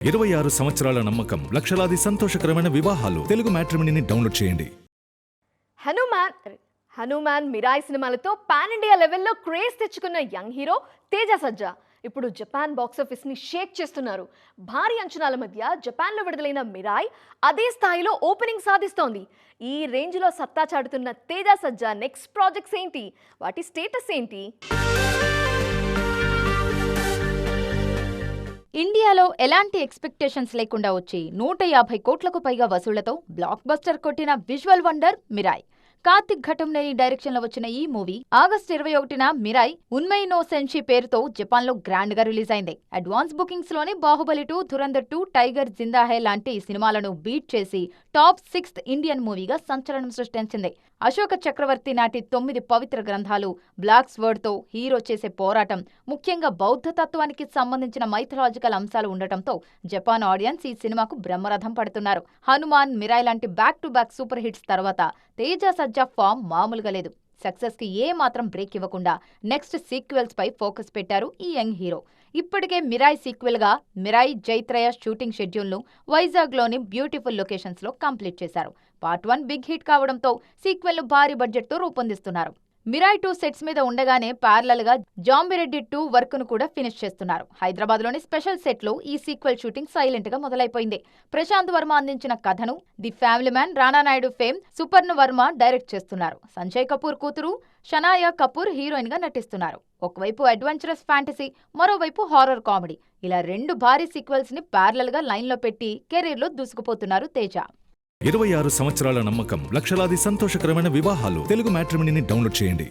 26 సంవత్సరాల నమ్మకం, లక్షలాది సంతోషకరమైన వివాహాలు. తెలుగు మ్యాట్రిమోనీని డౌన్లోడ్ చేయండి. హనుమాన్ మిరాయి సినిమాలతో పాన్ ఇండియా లెవెల్లో క్రేజ్ తెచ్చుకున్న యంగ్ హీరో తేజ సజ్జా ఇప్పుడు జపాన్ బాక్సాఫీస్ ని షేక్ చేస్తున్నారు. భారీ అంచనాల మధ్య జపాన్లో విడుదలైన మిరాయ్ అదే స్థాయిలో ఓపెనింగ్ సాధిస్తోంది. ఈ రేంజ్లో సత్తా చాటుతున్న తేజ సజ్జా నెక్స్ట్ ప్రాజెక్ట్స్ ఏంటి, వాటి స్టేటస్ ఏంటి? ఇండియాలో ఎలాంటి ఎక్స్పెక్టేషన్స్ లేకుండా వచ్చి 150 కోట్లకు పైగా వసూళ్లతో బ్లాక్ బస్టర్ కొట్టిన visual wonder Mirai. Karthik Ghattamaneni direction లో వచ్చిన ఈ మూవీ ఆగస్టు 21న మిరాయ్ ఉన్మై నో సెన్షి పేరుతో జపాన్ లో గ్రాండ్ గా రిలీజ్ అయింది. అడ్వాన్స్ బుకింగ్స్ లోనే బాహుబలి 2, ధురంధర్ 2, టైగర్ జిందా హై లాంటి సినిమాలను బీట్ చేసి టాప్ 6th ఇండియన్ మూవీగా సంచలనం సృష్టించింది. అశోక చక్రవర్తి నాటి 9 పవిత్ర గ్రంథాలు, బ్లాక్ స్వర్డ్ తో హీరో చేసే పోరాటం, ముఖ్యంగా బౌద్ధ తత్వానికి సంబంధించిన మైథలాజికల్ అంశాలు ఉండటంతో జపాన్ ఆడియన్స్ ఈ సినిమాకు బ్రహ్మరథం పడుతున్నారు. హనుమాన్, మిరాయ్ లాంటి back to back super hits తర్వాత తేజ సజ్జా ఫామ్ మామూలుగా లేదు. సక్సెస్ కి ఏ మాత్రం బ్రేక్ ఇవ్వకుండా నెక్స్ట్ సీక్వెల్స్ పై ఫోకస్ పెట్టారు ఈ యంగ్ హీరో. ఇప్పటికే మిరాయ్ సీక్వెల్ గా మిరాయ్ జైత్రయ షూటింగ్ షెడ్యూల్ ను వైజాగ్ లోని బ్యూటిఫుల్ లొకేషన్స్ లో కంప్లీట్ చేశారు. పార్ట్ 1 బిగ్ హిట్ కావడంతో సీక్వెల్ ను భారీ బడ్జెట్ తో రూపొందిస్తున్నారు. మిరాయ్ 2 సెట్స్ మీద ఉండగానే ప్యారలల్ గా జాంబిరెడ్డి 2 వర్క్ ను కూడా ఫినిష్ చేస్తున్నారు. హైదరాబాద్ లోని స్పెషల్ సెట్ లో ఈ సీక్వెల్ షూటింగ్ సైలెంట్ గా మొదలైపోయింది. ప్రశాంత్ వర్మ అందించిన కథను the family man Rana Naidu fame Suparna Varma direct చేస్తున్నారు. సంజయ్ కపూర్ కూతురు షనాయా కపూర్ హీరోయిన్ గా నటిస్తున్నారు. ఒకవైపు అడ్వెంచరస్ ఫ్యాంటసీ, మరోవైపు హారర్ కామెడీ, ఇలా 2 భారీ సీక్వెల్స్ ని ప్యారలల్ గా లైన్ లో పెట్టి కెరీర్ లో దూసుకుపోతున్నారు తేజ. 26 సంవత్సరాల నమ్మకం, లక్షలాది సంతోషకరమైన వివాహాలు. తెలుగు మ్యాట్రిమోనీని డౌన్లోడ్ చేయండి.